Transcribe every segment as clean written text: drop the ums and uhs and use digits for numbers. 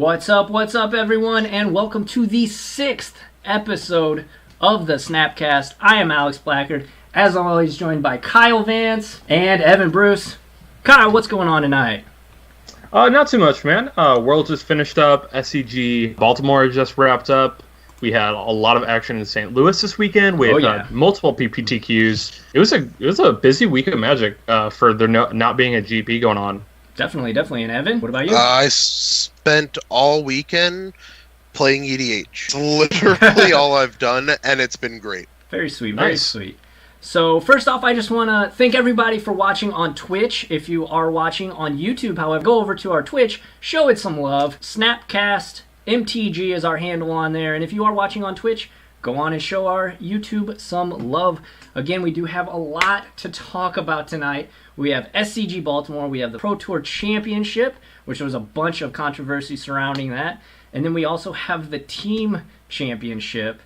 What's up, everyone, and welcome to the 6th episode of the Snapcast. I am Alex Blackard, as always joined by Kyle Vance and Evan Bruce. Kyle, what's going on tonight? Not too much, man. World just finished up. SCG Baltimore just wrapped up. We had a lot of action in St. Louis this weekend with multiple PPTQs. It was a busy week of Magic for there not being a GP going on. Definitely. And Evan, what about you? I spent all weekend playing EDH. It's literally all I've done, and it's been great. Very sweet, very sweet. So first off, I just want to thank everybody for watching on Twitch. If you are watching on YouTube, however, go over to our Twitch, show it some love. Snapcast MTG is our handle on there. And if you are watching on Twitch, go on and show our YouTube some love. Again, we do have a lot to talk about tonight. We have SCG Baltimore, we have the Pro Tour Championship, which was a bunch of controversy surrounding that. And then we also have the Team Championship.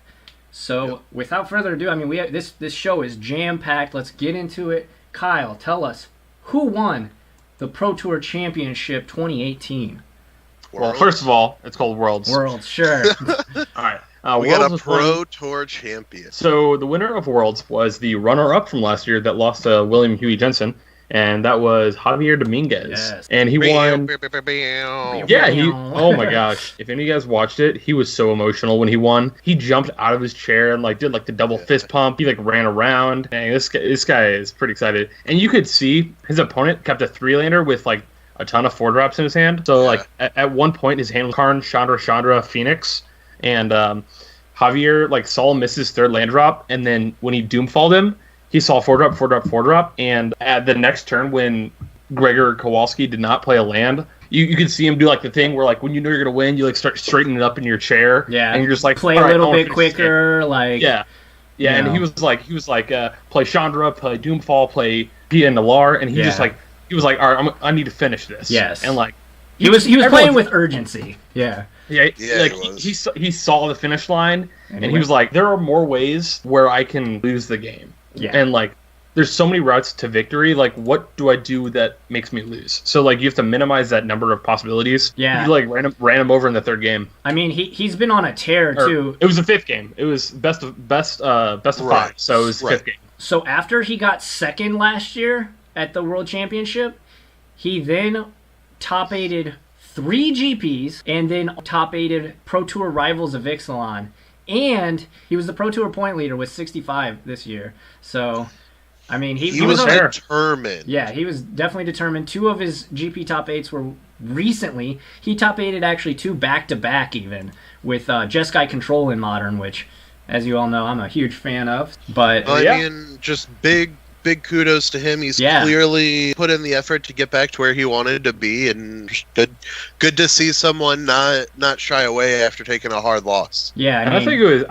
So without further ado, I mean, this show is jam-packed. Let's get into it. Kyle, tell us, who won the Pro Tour Championship 2018? Well, first of all, it's called Worlds. Worlds, sure. All right. We got a Pro Tour champion. So the winner of Worlds was the runner-up from last year that lost to William Huey Jensen, and that was Javier Dominguez. Yes. And he won. Yeah, oh my gosh. If any of you guys watched it, he was so emotional when he won. He jumped out of his chair and did the double fist pump. He ran around. And this guy is pretty excited. And you could see his opponent kept a 3-lander with a ton of 4-drops in his hand. So at one point his hand was Karn, Chandra, Phoenix, and Javier saw him miss his 3rd land drop, and then when he doomfalled him, he saw 4-drop, and at the next turn when Gregor Kowalski did not play a land, you could see him do the thing where when you know you're gonna win, you start straightening it up in your chair, and you're just play a little bit quicker, and he was play Chandra, play Doomfall, play Pia and Nalar, and he was all right, I need to finish this. Yes, and he was playing with urgency. He saw the finish line, and he was like, there are more ways where I can lose the game. Yeah. And there's so many routes to victory. What do I do that makes me lose? So you have to minimize that number of possibilities. Yeah. He ran him over in the 3rd game. I mean, he's been on a tear too. It was the 5th game. It was best of 5. So it was the 5th game. So after he got 2nd last year at the World Championship, he then top-8'd 3 GPs, and then top-8'd Pro Tour Rivals of Ixalan. And he was the Pro Tour point leader with 65 this year. So, I mean, he was determined. Yeah, he was definitely determined. 2 of his GP top 8s were recently. He top 8'd actually 2 back-to-back even, with Jeskai Control in Modern, which, as you all know, I'm a huge fan of. But I mean, just big kudos to him. He's clearly put in the effort to get back to where he wanted to be, and good to see someone not shy away after taking a hard loss. Yeah, I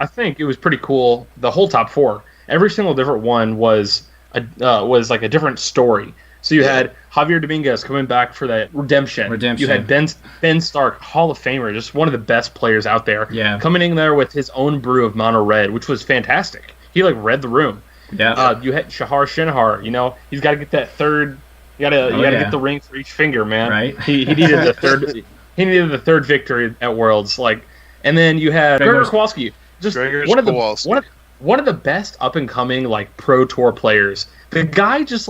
think it was pretty cool. The whole top 4, every single different one was a different story. So you had Javier Dominguez coming back for that redemption. You had Ben Stark, Hall of Famer, just one of the best players out there. Yeah, coming in there with his own brew of mono red, which was fantastic. He read the room. Yeah. You had Shahar Shinhar. He's got to get that 3rd. You gotta get the ring for each finger, man. Right. He needed the 3rd. He needed the 3rd victory at Worlds. And then you had Gregor Kowalski, just one of the best up and coming Pro Tour players. The guy just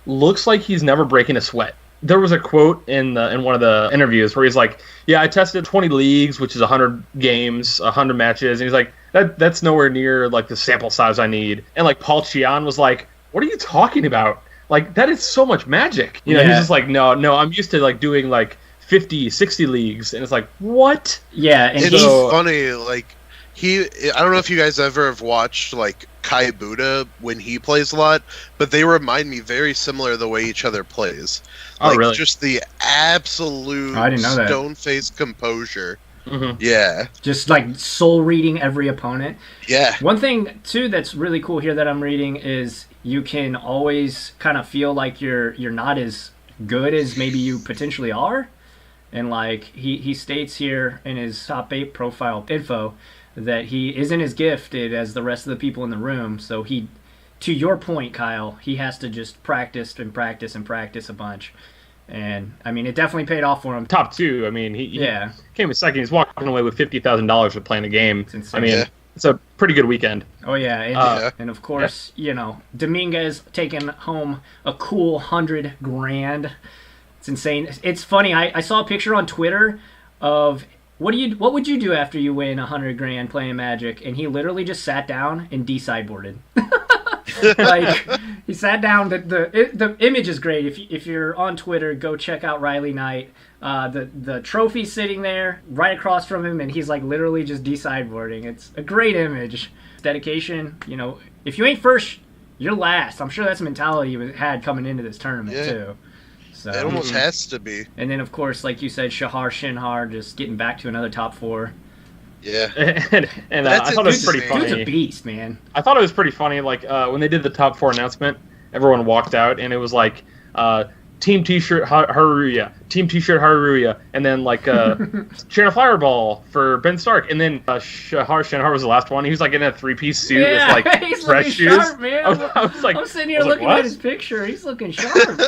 looks like he's never breaking a sweat. There was a quote in one of the interviews where he's like, "Yeah, I tested 20 leagues, which is 100 games, 100 matches," and he's like, "That's nowhere near the sample size I need." And Paul Chian was like, "What are you talking about? That is so much Magic." He's just like, "No, I'm used to doing 50, 60 leagues," and it's like, what? Yeah, and it's funny. I don't know if you guys ever have watched Kai Buddha when he plays a lot, but they remind me very similar the way each other plays. Oh, really? Just the absolute stone-faced composure. Mm-hmm. Yeah. Just soul reading every opponent. Yeah. One thing too that's really cool here that I'm reading is you can always kind of feel like you're not as good as maybe you potentially are. And he states here in his top 8 profile info that he isn't as gifted as the rest of the people in the room. So to your point, Kyle, he has to just practice a bunch. And, I mean, it definitely paid off for him. Top 2, I mean, he came in second. He's walking away with $50,000 for playing a game. It's insane. I mean, it's a pretty good weekend. Oh, yeah. And of course, Dominguez taking home a cool $100,000. It's insane. It's funny. I saw a picture on Twitter of what would you do after you win $100,000 playing Magic? And he literally just sat down and de-sideboarded. Like, he sat down. The image is great. If you're on Twitter, go check out Riley Knight. The trophy sitting there right across from him, and he's like literally just de-sideboarding. It's a great image. Dedication. If you ain't first, you're last. I'm sure that's the mentality you had coming into this tournament too. So, it almost has to be. And then, of course, like you said, Shahar Shinhar just getting back to another top 4. Yeah, and I thought it was pretty funny. Dude's a beast, man. I thought it was pretty funny. Like when they did the top 4 announcement, everyone walked out, and it was like Team T-shirt Haruya, Team T-shirt Haruya, and then like sharing a fireball for Ben Stark, and then Shahar Shinhar was the last one. He was like in a 3-piece suit with like he's fresh shoes. Sharp, man. I'm sitting here looking at his picture. He's looking sharp.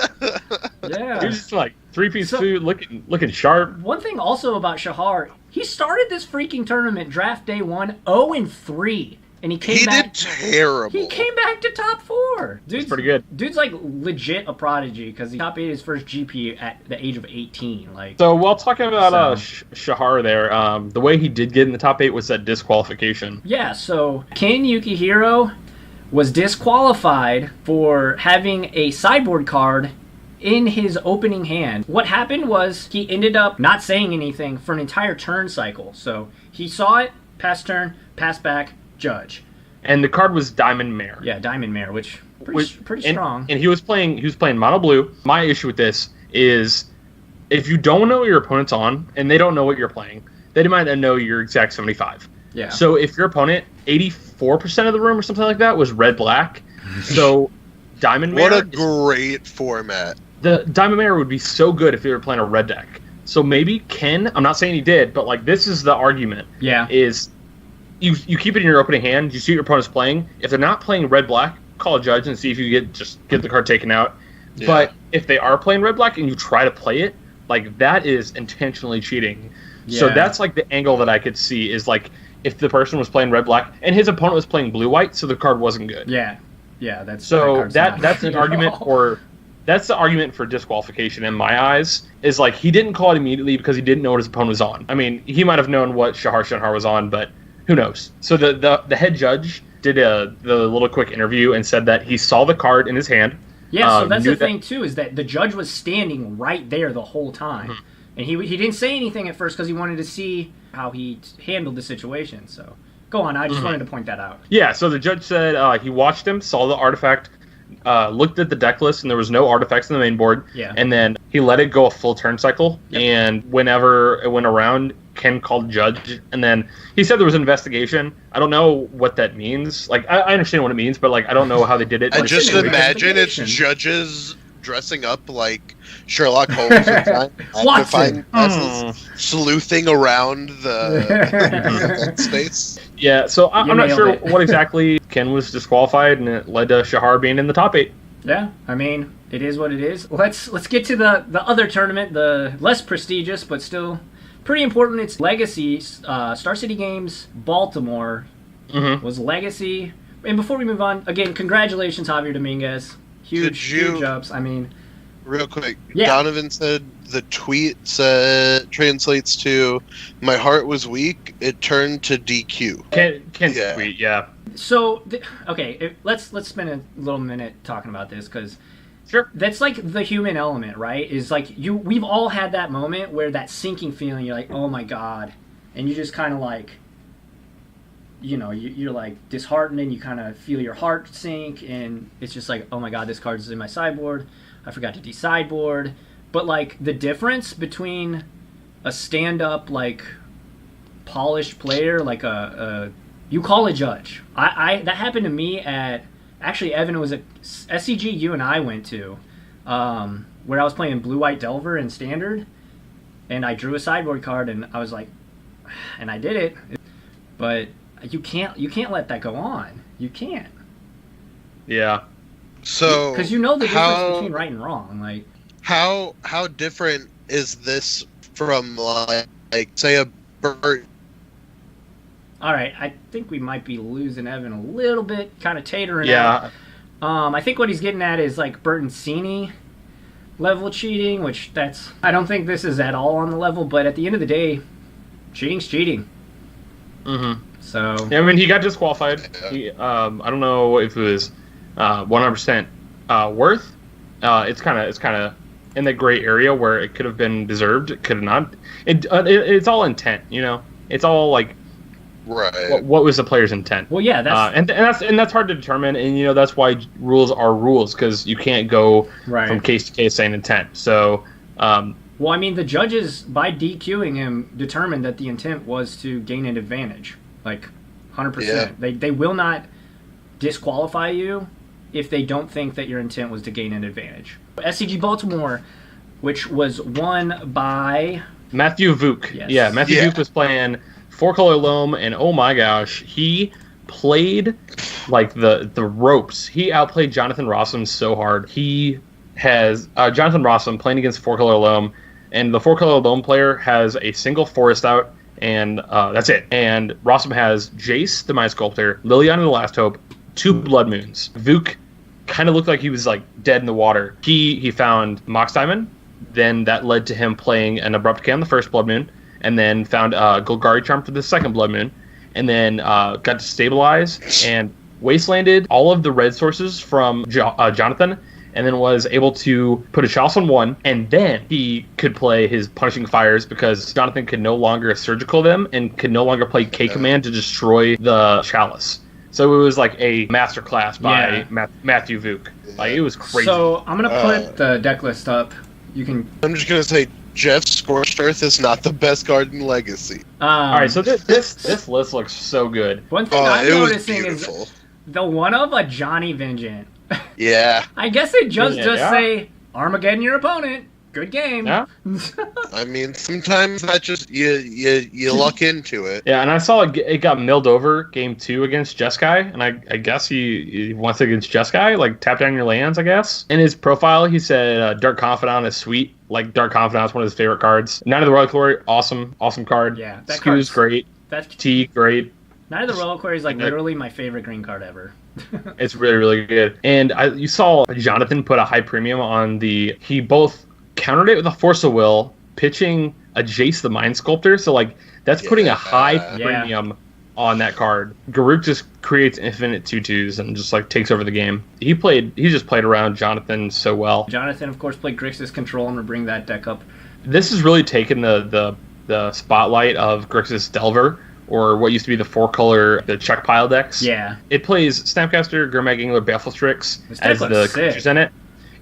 Yeah, he was just like 3-piece suit, looking sharp. One thing also about Shahar, he started this freaking tournament draft day 1 0-3. And he did terrible. He came back to top 4. Dude's pretty good. Dude's like legit a prodigy because he top 8 his first GP at the age of 18. So while talking about Shahar there, the way he did get in the top 8 was that disqualification. Yeah, so Ken Yukihiro was disqualified for having a sideboard card in his opening hand. What happened was he ended up not saying anything for an entire turn cycle. So he saw it, pass turn, pass back, judge. And the card was Diamond Mare. Yeah, Diamond Mare, which pretty strong. And he was playing mono blue. My issue with this is if you don't know what your opponent's on and they don't know what you're playing, they might not know your exact 75. Yeah. So if your opponent, 84% of the room or something like that was red-black, so Diamond Mare... What a great format. The Diamond Mare would be so good if they were playing a red deck. So maybe Ken, I'm not saying he did, but like this is the argument. Yeah. Is you keep it in your opening hand, you see what your opponent's playing. If they're not playing red-black, call a judge and see if you get the card taken out. Yeah. But if they are playing red-black and you try to play it, like that is intentionally cheating. Yeah. So that's like the angle that I could see is like if the person was playing red-black and his opponent was playing blue-white, so the card wasn't good. Yeah. Yeah, that's an argument for that's the argument for disqualification in my eyes. Is like he didn't call it immediately because he didn't know what his opponent was on. I mean, he might have known what Shahar Shinhar was on, but who knows? So the head judge did the little quick interview and said that he saw the card in his hand. Yeah, so that's the thing too, is that the judge was standing right there the whole time. Mm-hmm. And he didn't say anything at first because he wanted to see how he handled the situation. So go on, I just wanted to point that out. Yeah, so the judge said he watched him, saw the artifact, looked at the deck list, and there was no artifacts in the main board. Yeah. And then he let it go a full turn cycle. Yep. And whenever it went around, Ken called judge, and then he said there was an investigation. I don't know what that means. Like, I understand what it means, but like I don't know how they did it. I just imagine it's judges dressing up like Sherlock Holmes and trying to find sleuthing around the space. Yeah, so I'm not sure what exactly Ken was disqualified, and it led to Shahar being in the top 8. Yeah, I mean, it is what it is. Let's get to the other tournament, the less prestigious but still pretty important. It's Legacy. Star City Games Baltimore was Legacy. And before we move on, again, congratulations, Javier Dominguez. Huge ups. I mean, real quick, Donovan said the tweet translates to "My heart was weak. It turned to DQ." Ken's tweet, yeah. So let's spend a little minute talking about this because sure, that's like the human element, right? Is like we've all had that moment where that sinking feeling. You're like, oh my god, and you just kind of like. You're like disheartened and you kind of feel your heart sink and it's just like, oh my god, this card is in my sideboard. I forgot to de-sideboard. But like the difference between a stand-up like polished player, like you call a judge. I that happened to me at actually Evan, it was a SCG you and I went to where I was playing Blue-White Delver in Standard and I drew a sideboard card and I was like, and I did it, but you can't let that go on. You can't. Yeah. So because the difference between right and wrong. Like, How different is this from like say a bird? All right, I think we might be losing Evan a little bit, kind of tatering out. I think what he's getting at is like Bertoncini level cheating, which I don't think this is at all on the level, but at the end of the day, cheating's cheating. Mm-hmm. So yeah, I mean, he got disqualified. I don't know if it was 100% worth. It's kind of in the gray area where it could have been deserved, it could have not. It's all intent, you know. It's all like. Right. What was the player's intent? Well, yeah, that's hard to determine, and you know that's why rules are rules, because you can't go from case to case saying intent. So, well, I mean, the judges by DQing him determined that the intent was to gain an advantage, like 100%. Yeah. They will not disqualify you if they don't think that your intent was to gain an advantage. SCG Baltimore, which was won by Matthew Vuk. Yes. Yeah, Matthew Vuk was playing 4-color loam, and oh my gosh, he played like the ropes. He outplayed Jonathan Rossum so hard. He has Jonathan Rossum playing against 4-color loam, and the 4-color loam player has a single forest out, and that's it. And Rossum has Jace, the Mind Sculptor, Liliana the Last Hope, 2 Blood Moons. Vuk kind of looked like he was like dead in the water. He found Mox Diamond, then that led to him playing an Abrupt Decay on the first Blood Moon, and then found Golgari Charm for the second Blood Moon, and then got to stabilize and wastelanded all of the red sources from Jonathan, and then was able to put a Chalice on 1, and then he could play his Punishing Fires because Jonathan could no longer surgical them and could no longer play K-Command to destroy the Chalice. So it was like a masterclass by Matthew Vuk. Like, it was crazy. So I'm going to put the deck list up. I'm just going to say, Jeff's Scorched Earth is not the best card in Legacy. All right, so this list looks so good. One thing I'm noticing is the one of a Johnny Vengeant. Yeah. I guess it just say Armageddon your opponent. Good game. Yeah. I mean, sometimes that just you luck into it. Yeah, and I saw it got milled over game 2 against Jeskai, and I guess he wants against Jeskai, like tap down your lands, I guess. In his profile, he said Dark Confidant is sweet. Like, Dark Confidant is one of his favorite cards. Knight of the Royal Quarry, awesome card. Yeah, that Skew's great. That's T, great. Knight of the Royal Quarry is like literally my favorite green card ever. It's really, really good. And you saw Jonathan put a high premium on he both countered it with a Force of Will, pitching a Jace the Mind Sculptor. So, like, that's putting a high premium on that card. Garruk just creates infinite 2/2s and just, like, takes over the game. He just played around Jonathan so well. Jonathan, of course, played Grixis Control. I'm going to bring that deck up. This has really taken the spotlight of Grixis Delver, or what used to be the 4-color, the check pile decks. Yeah. It plays Snapcaster, Gurmag Angler, Baleful-Strix as the creatures sick. in it.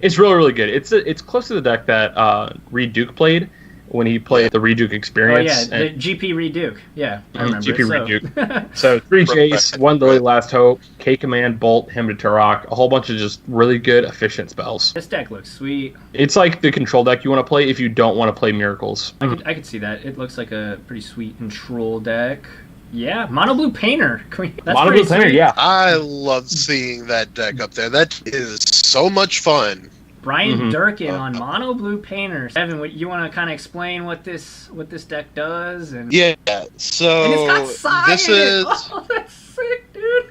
It's really, really good. It's close to the deck that Reed Duke played when he played the Reed Duke Experience. Oh, yeah, the GP Reed Duke. Yeah, I remember GP Reed Duke. So 3 Jace, 1 Lily Last Hope, K-Command, Bolt, Hymn to Turok, a whole bunch of just really good, efficient spells. This deck looks sweet. It's like the control deck you want to play if you don't want to play Miracles. I could see that. It looks like a pretty sweet control deck. Yeah, Mono Blue Painter. Mono Blue Painter, yeah. I love seeing that deck up there. That is so much fun. Brian Durkin on Mono Blue Painter. Evan, you want to kind of explain what this deck does? And yeah, so and it's got this is that's sick, dude.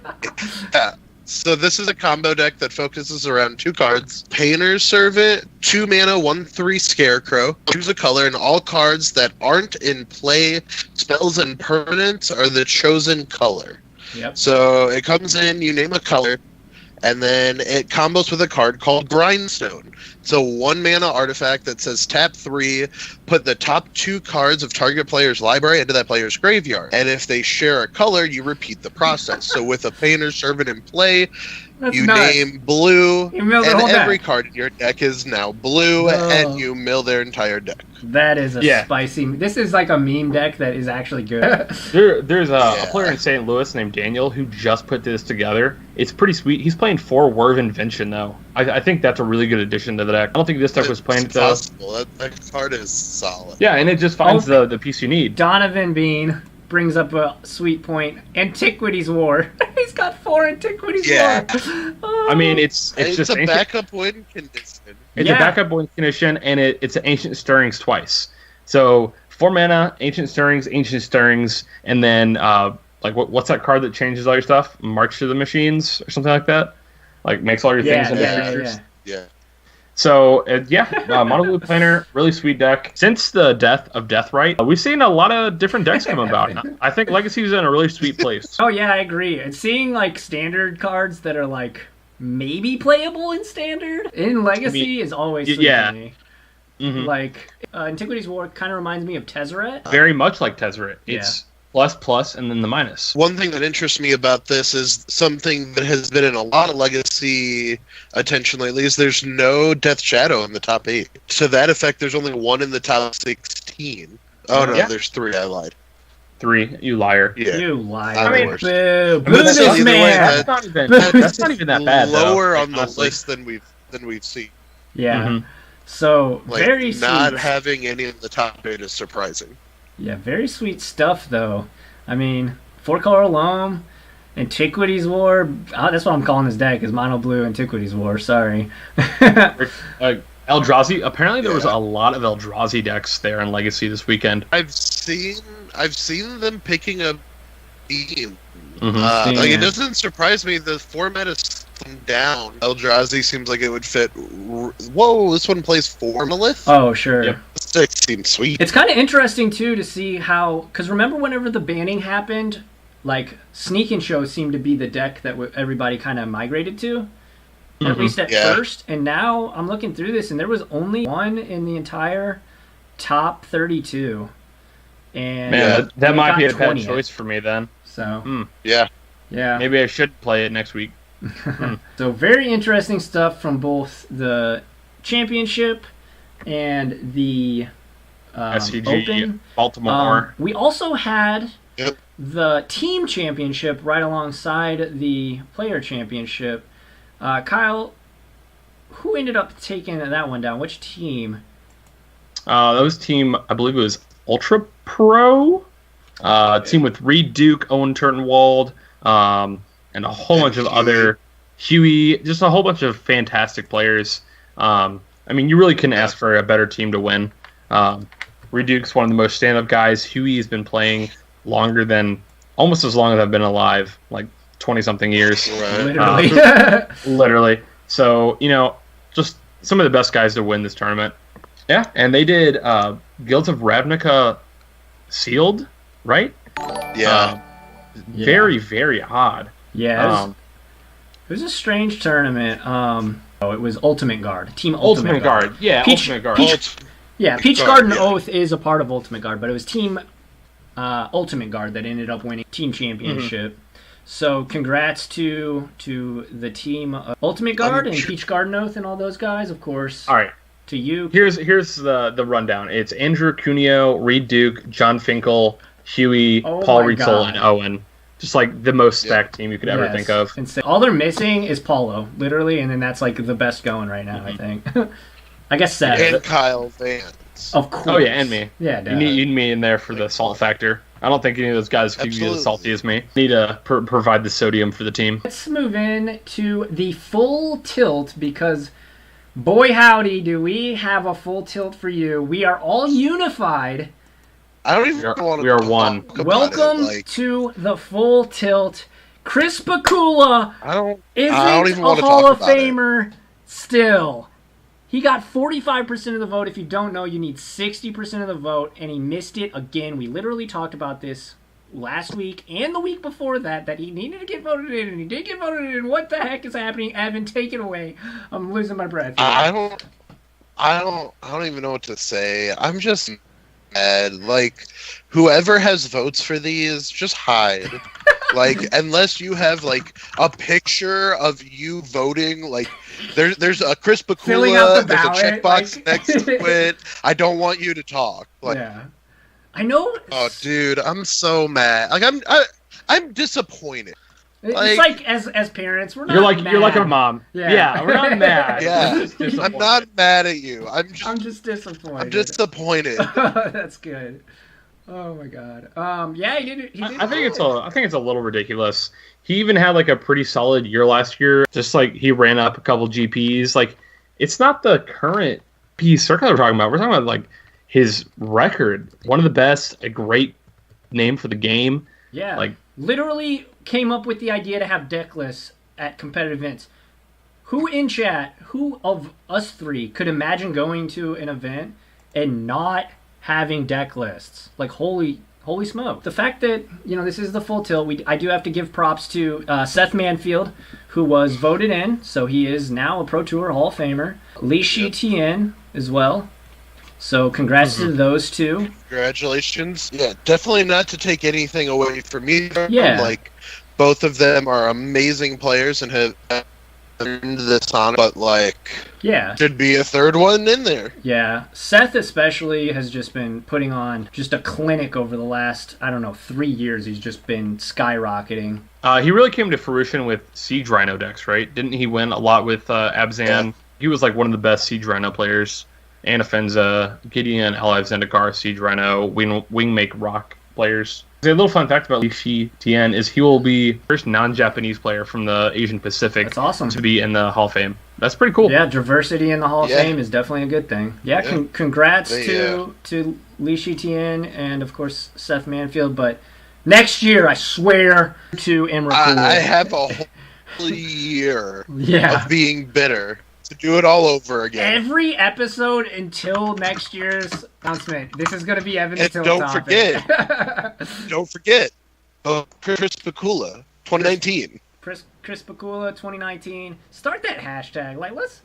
Yeah. So this is a combo deck that focuses around 2 cards. Painter's Servant, 2 mana, 1/3 Scarecrow. Choose a color, and all cards that aren't in play, spells, and permanents are the chosen color. Yep. So it comes in, you name a color, and then it combos with a card called Grindstone. It's a 1 mana artifact that says tap 3, put the top 2 cards of target player's library into that player's graveyard. And if they share a color, you repeat the process. So with a Painter's Servant in play, you name blue, and every card in your deck is now blue, and you mill their entire deck. That is a spicy... This is like a meme deck that is actually good. There's a player in St. Louis named Daniel who just put this together. It's pretty sweet. He's playing 4 War of Invention, though. I think that's a really good addition to the deck. I don't think this deck was playing it, though. That card is solid. Yeah, and it just finds the piece you need. Donovan Bean. brings up a sweet point. Antiquities War. He's got 4 Antiquities War. Oh. I mean, it's just a backup win condition. It's a backup win condition, and it's Ancient Stirrings twice. So 4 mana, Ancient Stirrings, and then like what's that card that changes all your stuff? March to the Machines or something like that. Like makes all your things into creatures. Yeah. So, Mono Blue Planner, really sweet deck. Since the death of Deathrite, we've seen a lot of different decks come about. I think Legacy's in a really sweet place. Oh, yeah, I agree. And seeing, like, standard cards that are, like, maybe playable in Standard in Legacy is always sweet to me. Mm-hmm. Like, Antiquities War kind of reminds me of Tezzeret. Very much like Tezzeret. It's plus, and then the minus. One thing that interests me about this is something that has been in a lot of Legacy attention lately is there's no Death Shadow in the top 8. To that effect, there's only 1 in the top 16. Oh, no, there's 3. I lied. 3, you liar. Yeah. You liar. I mean, boo this man. That's not even that bad. Lower on the list than we've seen. Yeah. Mm-hmm. So, like, very sweet. Not having any of the top 8 is surprising. Yeah, very sweet stuff, though. I mean, 4-color Loam, Antiquities War. That's what I'm calling this deck, is Mono Blue Antiquities War. Sorry. Eldrazi. Apparently, there was a lot of Eldrazi decks there in Legacy this weekend. I've seen them picking up Steam. Mm-hmm. It doesn't surprise me. The format is down. Eldrazi seems like it would fit. Whoa, this one plays Formalith? Oh, sure. Yep. This deck seems sweet. It's kind of interesting, too, to see how... Because remember whenever the banning happened, like, Sneak and Show seemed to be the deck that everybody kind of migrated to. At least at first. And now I'm looking through this, and there was only 1 in the entire top 32. And man, that might be a bad choice for me then. So yeah. Maybe I should play it next week. So very interesting stuff from both the championship and the SCG Open. Baltimore. We also had the team championship right alongside the player championship. Kyle, who ended up taking that one down? Which team? That was team, I believe it was Ultra Pro. Team with Reed Duke, Owen Turtenwald, and a whole bunch of other Huey, just a whole bunch of fantastic players. I mean, you really couldn't ask for a better team to win. Reed Duke's one of the most stand-up guys. Huey has been playing almost as long as I've been alive, like 20-something years. Literally. Literally. So, just some of the best guys to win this tournament. Yeah, and they did Guilds of Ravnica sealed, right? Yeah. Very, very odd. Yeah, it was a strange tournament. It was Ultimate Guard. Team Ultimate Guard. Yeah, Ultimate Guard. Peach Guard and Oath is a part of Ultimate Guard, but it was Team Ultimate Guard that ended up winning Team Championship. Mm-hmm. So congrats to the team Ultimate Guard and Peach Guard and Oath and all those guys, of course. All right. To you. Here's the rundown. It's Andrew Cuneo, Reed Duke, John Finkel, Huey, Paul Rietzel, and Owen. Just like the most stacked team you could ever think of. All they're missing is Paulo, literally, and then that's like the best going right now, I think. I guess Seth. And Kyle Vance. Of course. Oh, yeah, and me. Yeah, you need me in there for the salt factor. I don't think any of those guys could be as salty as me. Need to provide the sodium for the team. Let's move in to the full tilt because, boy howdy, do we have a full tilt for you. We are all unified. I don't even want to. We are one. Welcome to the full tilt. Chris Pikula isn't a Hall of Famer still. He got 45% of the vote. If you don't know, you need 60% of the vote, and he missed it again. We literally talked about this last week and the week before that he needed to get voted in, and he did get voted in. What the heck is happening? Evan, take it away. I'm losing my breath. I don't even know what to say. I'm just mad. Like, whoever has votes for these, just hide. Like, unless you have like a picture of you voting, like there's a Chris Pikula, there's a checkbox next to it. I don't want you to talk. Like, yeah, I know. Oh, dude, I'm so mad. Like, I'm disappointed. It's like as parents, we're not. You're like a mom. Yeah, we're not mad. Yeah, I'm not mad at you. I'm just disappointed. I'm disappointed. That's good. Oh my god. Yeah, he did. I think it's a little ridiculous. He even had like a pretty solid year last year. Just like he ran up a couple GPs. Like it's not the current P circuit we're talking about. We're talking about like his record. One of the best. A great name for the game. Yeah. Like literally came up with the idea to have deck lists at competitive events. Who in chat? Who of us three could imagine going to an event and not having deck lists? Like holy smoke. The fact that, this is the full tilt, I do have to give props to Seth Manfield, who was voted in, so he is now a Pro Tour Hall of Famer. Li Shi Tian as well. So congrats to those two. Congratulations. Yeah, definitely not to take anything away from either. Yeah. Like, both of them are amazing players and have earned this honor, but should be a third one in there. Yeah, Seth especially has just been putting on just a clinic over the last 3 years. He's just been skyrocketing. He really came to fruition with Siege Rhino decks, right? Didn't he win a lot with Abzan? Yeah. He was like one of the best Siege Rhino players. Anafenza, Gideon, Alive Zendikar, Siege Rhino, Wingmake Rock players. A little fun fact about Li Shi Tian is he will be the first non-Japanese player from the Asian Pacific. That's awesome. To be in the Hall of Fame. That's pretty cool. Yeah, diversity in the Hall of Fame is definitely a good thing. Yeah, congrats to Li Shi Tian and, of course, Seth Manfield. But next year, I swear to Imrakul. I have a whole year of being bitter to do it all over again. Every episode until next year's announcement. This is going to be Evan's tilt don't topic. Don't forget, Chris Pikula, 2019. Chris Pikula, 2019. Start that hashtag. Let's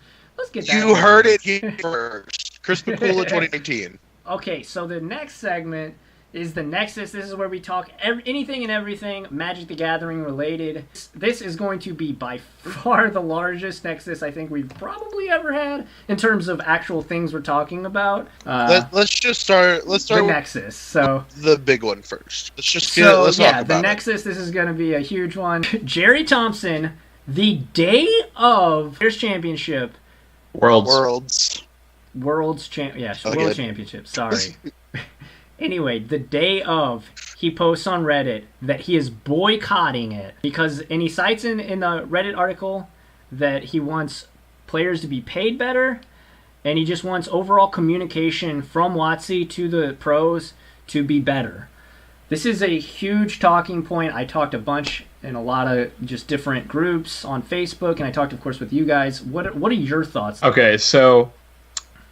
get that. You heard it here first. Chris Pikula, 2019. Okay, so the next segment is the Nexus. This is where we talk anything and everything Magic the Gathering related. This is going to be by far the largest Nexus I think we've probably ever had in terms of actual things we're talking about. Let's start the Nexus. So the big one first. Let's talk about the Nexus. This is going to be a huge one. Gerry Thompson, the day of Players Championship, Worlds Championship. Sorry. Anyway, the day of, he posts on Reddit that he is boycotting it and he cites in the Reddit article that he wants players to be paid better and he just wants overall communication from WotC to the pros to be better. This is a huge talking point. I talked a bunch in a lot of just different groups on Facebook, and I talked, of course, with you guys. What are your thoughts? Okay, so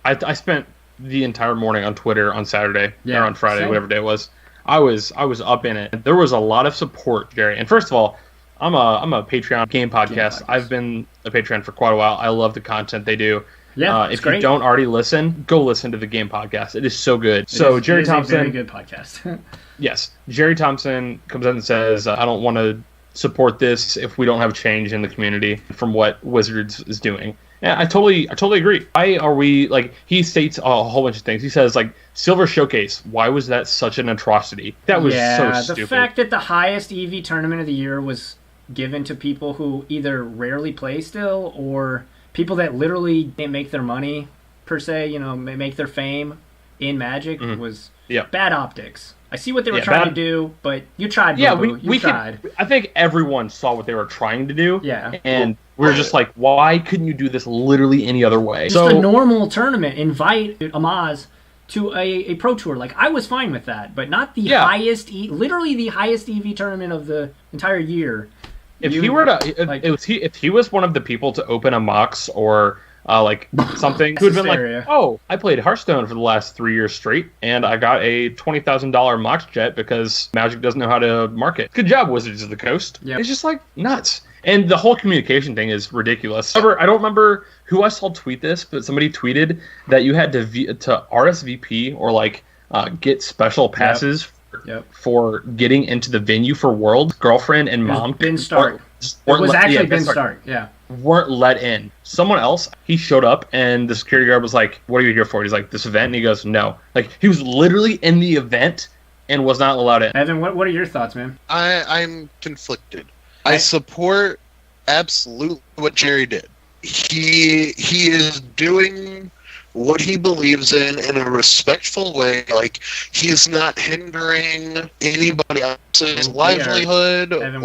I spent the entire morning on Twitter on Saturday or on Friday, whatever day it was. I was up in it. There was a lot of support, Gerry. And first of all, I'm a Patreon game podcast. I've been a Patreon for quite a while. I love the content they do. Yeah, if you don't already listen, go listen to the game podcast. It is so good. Gerry Thompson, a very good podcast. Yes, Gerry Thompson comes out and says, "I don't want to support this if we don't have change in the community from what Wizards is doing." Yeah, I totally agree. Why are we, he states a whole bunch of things. He says, Silver Showcase, why was that such an atrocity? That was so stupid. The fact that the highest EV tournament of the year was given to people who either rarely play still or people that literally didn't make their money, per se, make their fame in Magic was bad optics. I see what they were trying to do, but you tried, you tried. I think everyone saw what they were trying to do. Yeah. And we're just like, why couldn't you do this literally any other way? Just a normal tournament. Invite Amaz to a Pro Tour. I was fine with that, but not the highest, literally the highest EV tournament of the entire year. If he was one of the people to open a Mox or something, who would have been I played Hearthstone for the last 3 years straight, and I got a $20,000 Mox jet because Magic doesn't know how to market. Good job, Wizards of the Coast. Yep. It's just nuts. And the whole communication thing is ridiculous. However, I don't remember who I saw tweet this, but somebody tweeted that you had to RSVP or get special passes for getting into the venue for Worlds. Girlfriend and mom. Ben Stark. It was actually Ben Stark. Yeah. Weren't let in. Someone else, he showed up and the security guard was like, "What are you here for?" He's like, "This event." And he goes, "No." He was literally in the event and was not allowed in. Evan, what are your thoughts, man? I'm conflicted. I support absolutely what Gerry did. He is doing what he believes in a respectful way. Like, he's not hindering anybody else's livelihood. Evan,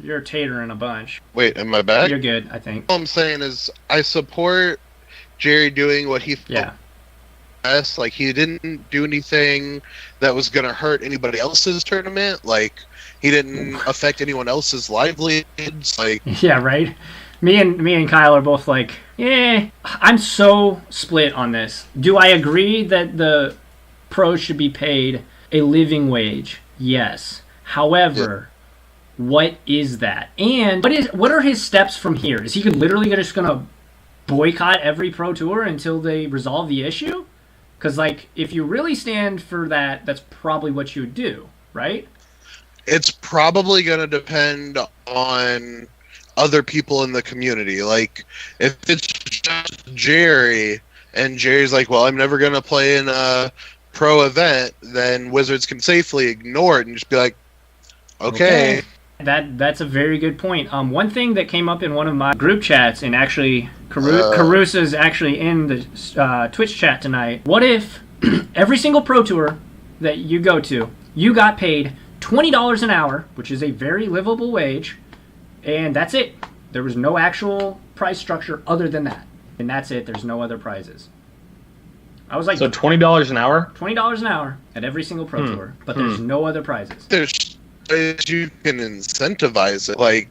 you're tatering a bunch. Wait, am I back? You're good, I think. All I'm saying is I support Jerry doing what he felt best. Like, he didn't do anything that was going to hurt anybody else's tournament. Like, he didn't affect anyone else's livelihoods. Like, yeah, right. Me and Kyle are both like, I'm so split on this. Do I agree that the pros should be paid a living wage? Yes. However, what is that? And what are his steps from here? Is he literally just going to boycott every pro tour until they resolve the issue? Because, like, if you really stand for that, that's probably what you would do, right? It's probably going to depend on other people in the community. Like, if it's just Jerry, and Jerry's like, well, I'm never going to play in a pro event, then Wizards can safely ignore it and just be like, okay. That's a very good point. One thing that came up in one of my group chats, and actually Carusa's actually in the Twitch chat tonight. What if every single pro tour that you go to, you got paid $20 an hour, which is a very livable wage, and that's it. There was no actual price structure other than that, and that's it. There's no other prizes. I was like, so $20 an hour? $20 an hour at every single pro tour, but there's no other prizes. There's ways you can incentivize it. Like,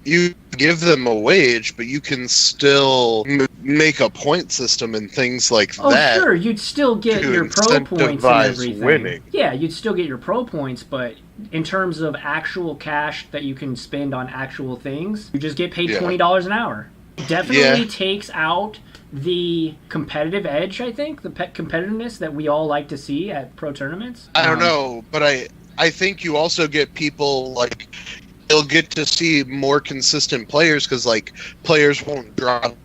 you give them a wage, but you can still make a point system and things like that. Oh, sure, you'd still get your pro points and everything. Winning. Yeah, you'd still get your pro points, but in terms of actual cash that you can spend on actual things, you just get paid $20 an hour. It definitely takes out the competitive edge, I think, the competitiveness that we all like to see at pro tournaments. I don't know, but I think you also get people, like, you'll get to see more consistent players, because, like, players won't drop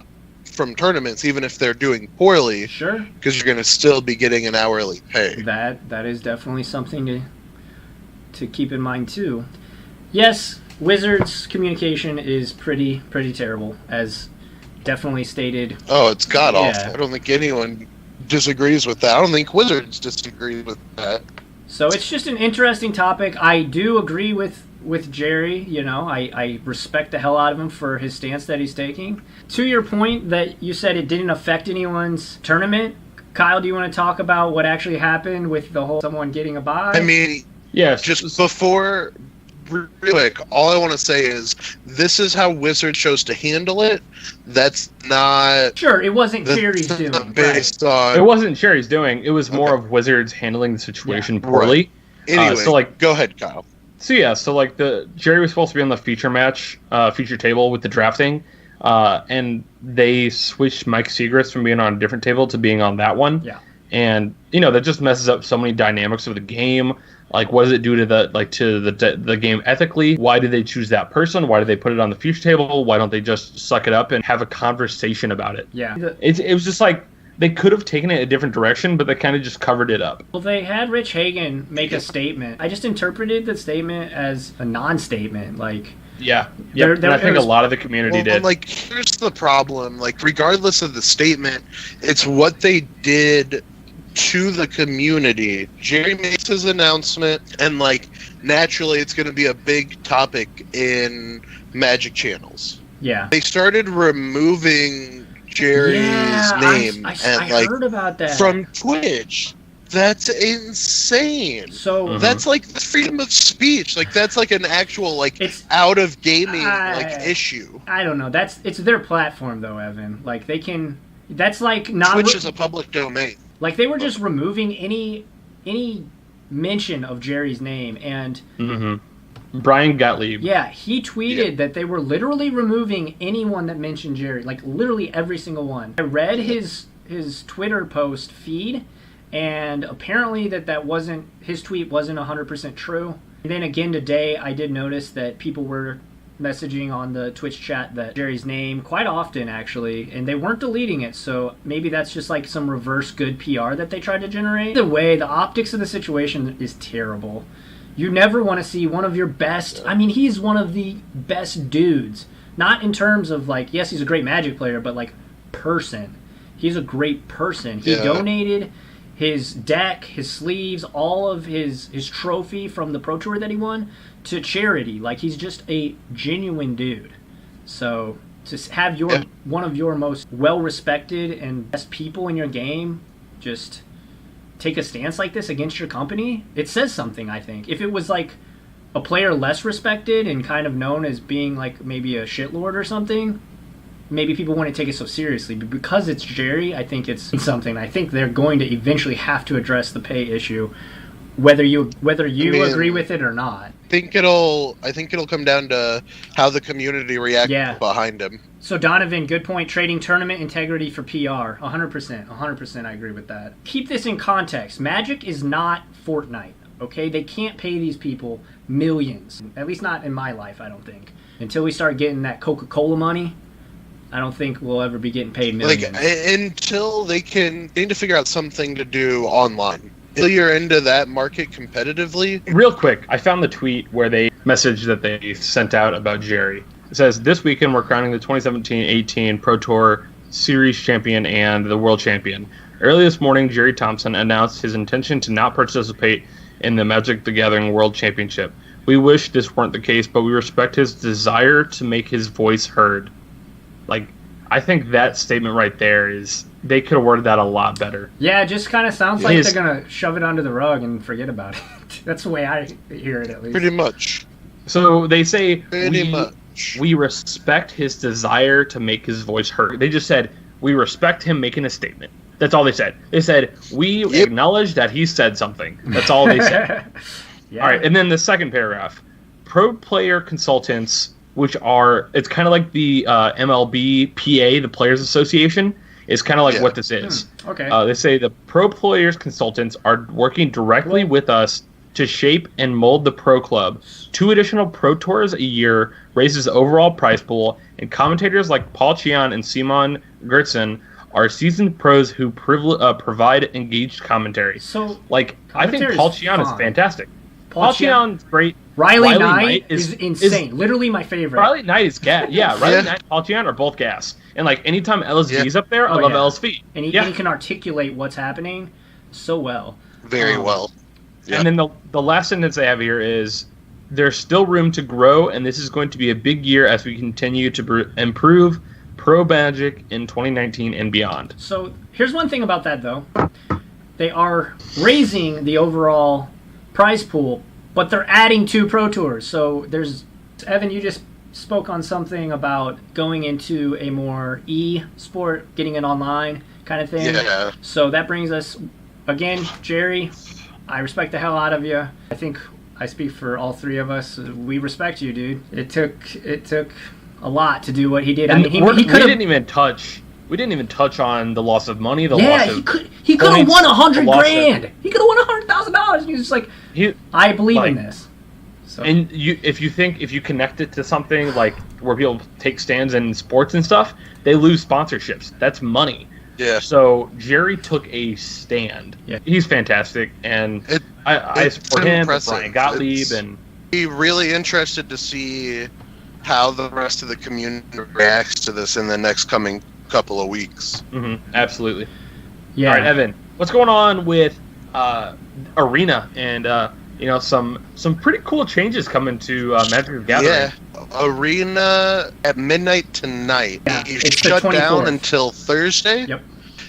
from tournaments even if they're doing poorly. Sure. Because you're going to still be getting an hourly pay. That is definitely something to keep in mind too. Yes, Wizards communication is pretty terrible, as definitely stated. Oh, it's god awful. I don't think anyone disagrees with that. I don't think Wizards disagree with that. So it's just an interesting topic. I do agree with Jerry. You know, I respect the hell out of him for his stance that he's taking. To your point that you said it didn't affect anyone's tournament, Kyle, do you want to talk about what actually happened with the whole someone getting a bye? I mean, yes. Just before, real quick, all I want to say is this is how Wizards chose to handle it. That's not... Sure, it wasn't Jerry's doing. Based on... It wasn't Jerry's doing. It was more of Wizards handling the situation poorly. Right. Anyway, so, like, go ahead, Kyle. So, like, Jerry was supposed to be on the feature table with the drafting, and they switched Mike Segrist from being on a different table to being on that one. Yeah. And, that just messes up so many dynamics of the game. Like, what does it do to the game ethically? Why did they choose that person? Why did they put it on the future table? Why don't they just suck it up and have a conversation about it? Yeah. It was just like, they could have taken it a different direction, but they kind of just covered it up. Well, they had Rich Hagan make a statement. I just interpreted the statement as a non-statement. Like, and I think a lot of the community did. Like, here's the problem. Like, regardless of the statement, it's what they did to the community. Jerry makes his announcement, and, like, naturally it's going to be a big topic in Magic channels. Yeah. They started removing Jerry's name I heard about that from Twitch. That's insane. So that's like freedom of speech. Like, that's like an actual, like, it's out of gaming issue. I don't know. It's their platform though, Evan. Like, they can. That's like not. Twitch is a public domain. Like, they were just removing any mention of Jerry's name, and Brian Gottlieb. Yeah, he tweeted that they were literally removing anyone that mentioned Jerry, like literally every single one. I read his Twitter post feed, and apparently that wasn't, his tweet wasn't 100% true. And then again today, I did notice that people were messaging on the Twitch chat that Jerry's name quite often, actually, and they weren't deleting it, so maybe that's just like some reverse good PR that they tried to generate. Either way, the optics of the situation is terrible. You never want to see one of your best... I mean, he's one of the best dudes. Not in terms of, like, yes, he's a great Magic player, but, like, person. He's a great person. He donated his deck, his sleeves, all of his trophy from the Pro Tour that he won to charity. Like, he's just a genuine dude. So to have one of your most well-respected and best people in your game just take a stance like this against your company, it says something, I think. If it was like a player less respected and kind of known as being like maybe a shitlord or something, maybe people wouldn't take it so seriously. But because it's Gerry, I think it's something. I think they're going to eventually have to address the pay issue, whether you agree with it or not. I think it'll come down to how the community reacts behind him. So Donovan, good point. Trading tournament integrity for PR. 100%. I agree with that. Keep this in context. Magic is not Fortnite, okay? They can't pay these people millions. At least not in my life, I don't think. Until we start getting that Coca-Cola money, I don't think we'll ever be getting paid millions. Like, until they need to figure out something to do online. Until you're into that market competitively. Real quick, I found the tweet where they messaged that they sent out about Gerry. It says, this weekend we're crowning the 2017-18 Pro Tour Series champion and the world champion. Early this morning, Gerry Thompson announced his intention to not participate in the Magic the Gathering World Championship. We wish this weren't the case, but we respect his desire to make his voice heard. Like, I think that statement right there is, they could have worded that a lot better. Yeah, it just kind of sounds like they're going to shove it under the rug and forget about it. That's the way I hear it, at least. Pretty much. So they say, we respect his desire to make his voice heard. They just said, we respect him making a statement. That's all they said. They said, we acknowledge that he said something. That's all they said. All right, and then the second paragraph. Pro player consultants, which are, it's kind of like the MLB PA, the Players Association, is kind of like what this is. Okay. They say the pro players consultants are working directly with us to shape and mold the pro club. 2 additional pro tours a year raises the overall prize pool, and commentators like Paul Cheon and Simon Gertzen are seasoned pros who provide engaged commentary. So, like, I think Paul Cheon is fantastic. Paul Cheon's great. Riley Knight is insane. Literally my favorite. Riley Knight is gas. Yeah, Riley Knight and Paul Cheon are both gas. And like anytime LSV's up there, I love LSV. And he can articulate what's happening so well. Very well. Yeah. And then the last sentence I have here is, there's still room to grow, and this is going to be a big year as we continue to improve Pro Magic in 2019 and beyond. So here's one thing about that, though. They are raising the overall prize pool, but they're adding 2 Pro Tours. So there's, Evan, you just spoke on something about going into a more e-sport, getting it online kind of thing. Yeah. So that brings us, again, Gerry, I respect the hell out of you. I think I speak for all 3 of us. We respect you, dude. It took a lot to do what he did. And I mean, we didn't even touch on the loss of money. He could have won $100,000. He could have won $100,000. And he was just like, I believe in this. So. And if you connect it to something like where people take stands in sports and stuff, they lose sponsorships. That's money. Yeah. So Gerry took a stand. Yeah. He's fantastic, and I support him, Brian Gottlieb, and be really interested to see how the rest of the community reacts to this in the next coming couple of weeks. Mm-hmm. Absolutely. Yeah. All right, Evan, what's going on with Arena and some pretty cool changes coming to Magic the Gathering? Yeah. Arena at midnight tonight. Yeah, It's shut down until Thursday. Yep.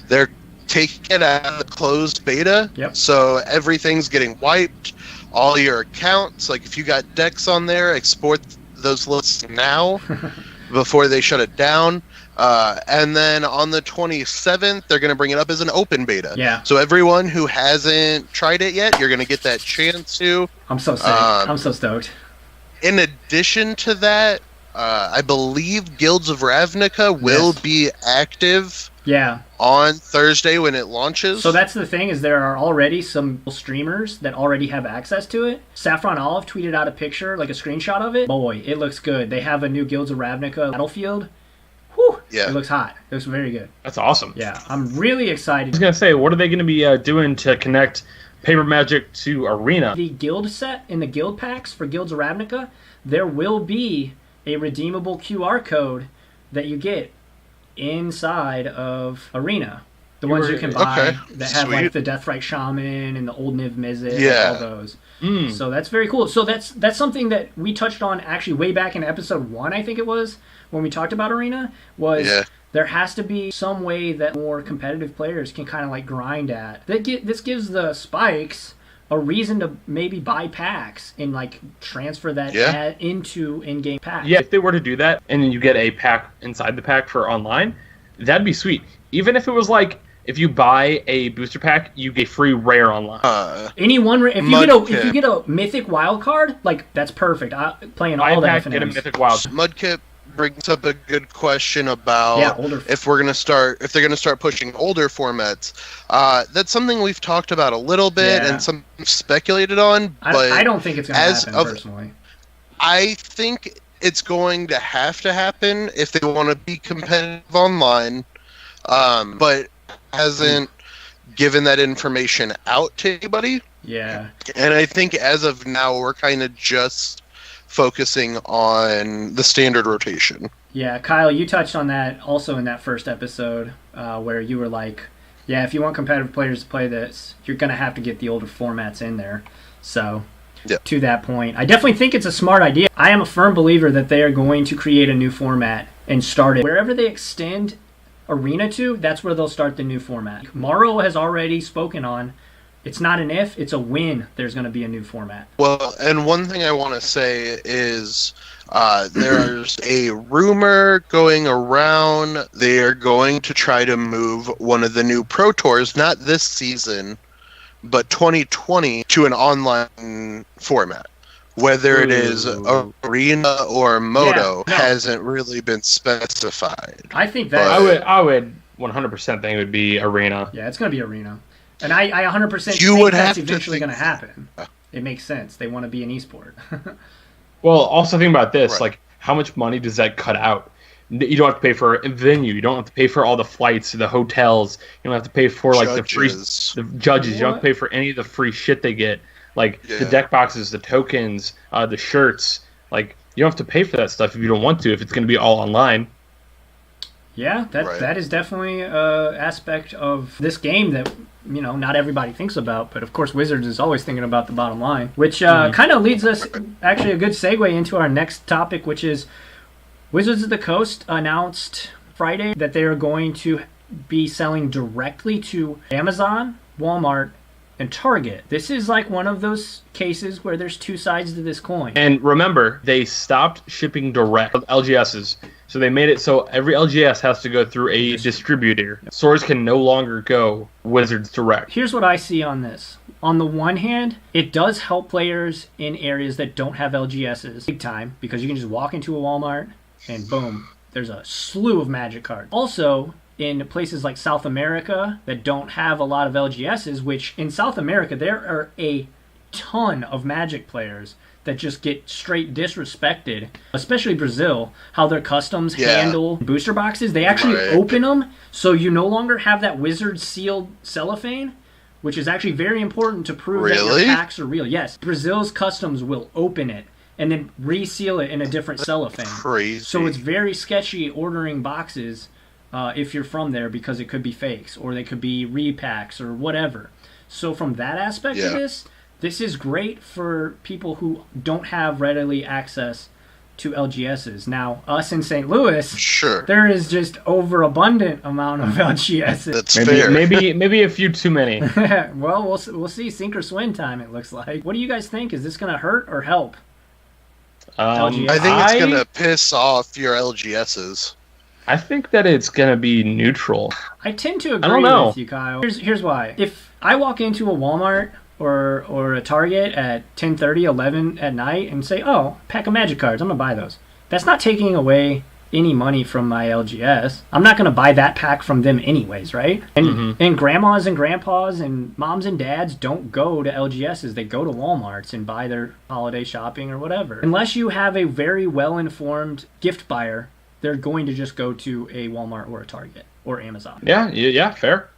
They're taking it out of the closed beta. Yep. So everything's getting wiped. All your accounts, like if you got decks on there, export those lists now before they shut it down. And then on the 27th, they're going to bring it up as an open beta. Yeah. So everyone who hasn't tried it yet, you're going to get that chance to. I'm so sick. I'm so stoked. In addition to that, I believe Guilds of Ravnica will be active on Thursday when it launches. So that's the thing, is there are already some streamers that already have access to it. Saffron Olive tweeted out a picture, like a screenshot of it. Boy, it looks good. They have a new Guilds of Ravnica battlefield. Whew, it looks hot. It looks very good. That's awesome. Yeah, I'm really excited. I was going to say, what are they going to be doing to connect Paper Magic to Arena? The guild set in the guild packs for Guilds of Ravnica, there will be a redeemable QR code that you get inside of Arena. The ones you can buy that have like the Deathrite Shaman and the Old Niv Mizzet, all those. So that's very cool. So that's something that we touched on actually way back in episode 1, I think it was, when we talked about Arena, was there has to be some way that more competitive players can kind of like grind at. This gives the spikes a reason to maybe buy packs and like transfer that into in-game packs. Yeah, if they were to do that and then you get a pack inside the pack for online, that'd be sweet. Even if it was like, if you buy a booster pack, you get free rare online. If you get a mythic wild card, like that's perfect. Playing all the FNMs. Get a mythic wild. Mudkip brings up a good question about if they're gonna start pushing older formats. That's something we've talked about a little bit and some speculated on. But I don't think it's gonna happen personally. I think it's going to happen if they want to be competitive online. But hasn't given that information out to anybody. Yeah. And I think as of now, we're kind of just focusing on the standard rotation. Yeah, Kyle, you touched on that also in that first episode where you were like, if you want competitive players to play this, you're going to have to get the older formats in there. So, to that point, I definitely think it's a smart idea. I am a firm believer that they are going to create a new format and start it. Wherever they extend Arena to, that's where they'll start the new format. Morrow has already spoken on, it's not an if, it's a when there's going to be a new format. Well, and one thing I want to say is there's a rumor going around they are going to try to move one of the new Pro Tours, not this season, but 2020, to an online format. Whether it is Arena or Moto hasn't really been specified. I think that I would 100% think it would be Arena. Yeah, it's going to be Arena, and I 100% think that's eventually going to happen. It makes sense. They want to be an esport. Well, also think about this: like, how much money does that cut out? You don't have to pay for a venue. You don't have to pay for all the flights, the hotels. You don't have to pay for like the judges. You don't have to pay for any of the free shit they get. Like, the deck boxes, the tokens, the shirts. Like, you don't have to pay for that stuff if you don't want to, if it's going to be all online. Yeah, that is definitely an aspect of this game that, not everybody thinks about. But, of course, Wizards is always thinking about the bottom line. Which kind of leads us, actually, a good segue into our next topic, which is Wizards of the Coast announced Friday that they are going to be selling directly to Amazon, Walmart, and Target. This is like one of those cases where there's two sides to this coin. And remember, they stopped shipping direct with LGSs. So they made it so every LGS has to go through a distributor. Stores can no longer go Wizards direct. Here's what I see on this. On the one hand, it does help players in areas that don't have LGSs big time, because you can just walk into a Walmart and boom, there's a slew of Magic cards. Also, in places like South America that don't have a lot of LGSs, which in South America there are a ton of Magic players that just get straight disrespected, especially Brazil, how their customs handle booster boxes. They actually open them, so you no longer have that Wizard sealed cellophane, which is actually very important to prove that your packs are real. Yes, Brazil's customs will open it and then reseal it in a different cellophane. Crazy. So it's very sketchy ordering boxes if you're from there, because it could be fakes or they could be repacks or whatever. So from that aspect of this is great for people who don't have readily access to LGSs. Now, us in St. Louis, there is just overabundant amount of LGSs. That's fair. Maybe a few too many. Well, we'll see. Sink or swim time, it looks like. What do you guys think? Is this going to hurt or help? I think it's going to piss off your LGSs. I think that it's going to be neutral. I tend to agree with you, Kyle. Here's why. If I walk into a Walmart or a Target at 10:30, 11 at night and say, oh, pack of Magic cards, I'm going to buy those. That's not taking away any money from my LGS. I'm not going to buy that pack from them anyways, right? And grandmas and grandpas and moms and dads don't go to LGSs. They go to Walmarts and buy their holiday shopping or whatever. Unless you have a very well-informed gift buyer, they're going to just go to a Walmart or a Target or Amazon. Yeah, fair.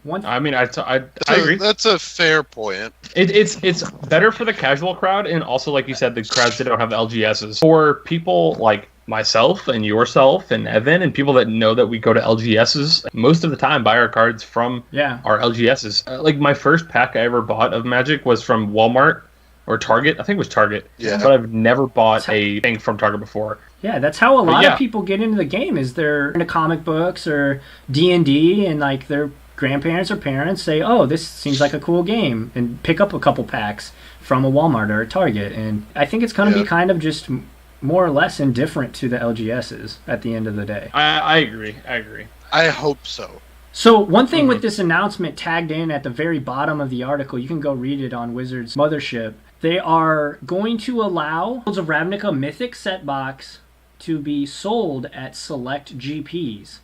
I agree. That's a fair point. It's better for the casual crowd, and also, like you said, the crowds that don't have LGSs. For people like myself and yourself and Evan and people that know that we go to LGSs most of the time buy our cards from our LGSs. Like my first pack I ever bought of Magic was from Walmart or Target. I think it was Target. Yeah. But I've never bought a thing from Target before. Yeah, that's how a lot of people get into the game, is they're into comic books or D&D, and like their grandparents or parents say, oh, this seems like a cool game, and pick up a couple packs from a Walmart or a Target. And I think it's going to be kind of just more or less indifferent to the LGSs at the end of the day. I agree. I hope so. So one thing with this announcement tagged in at the very bottom of the article, you can go read it on Wizards Mothership. They are going to allow Worlds of Ravnica Mythic set box to be sold at select GPs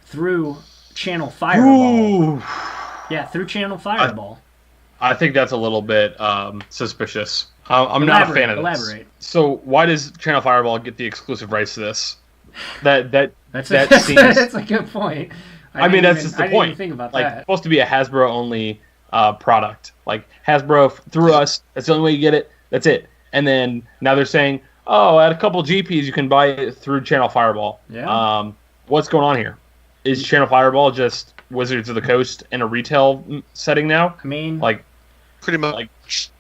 through Channel Fireball. Ooh. Yeah, through Channel Fireball. I think that's a little bit suspicious. I'm not a fan of this. Elaborate. So why does Channel Fireball get the exclusive rights to this? That's a good point. I mean, that's just the point. I didn't even think about that. It's supposed to be a Hasbro only product. Like Hasbro through us, that's the only way you get it. That's it. And then now they're saying, oh, at a couple GPs you can buy it through Channel Fireball. Yeah. What's going on here? Is Channel Fireball just Wizards of the Coast in a retail setting now? I mean, like pretty much.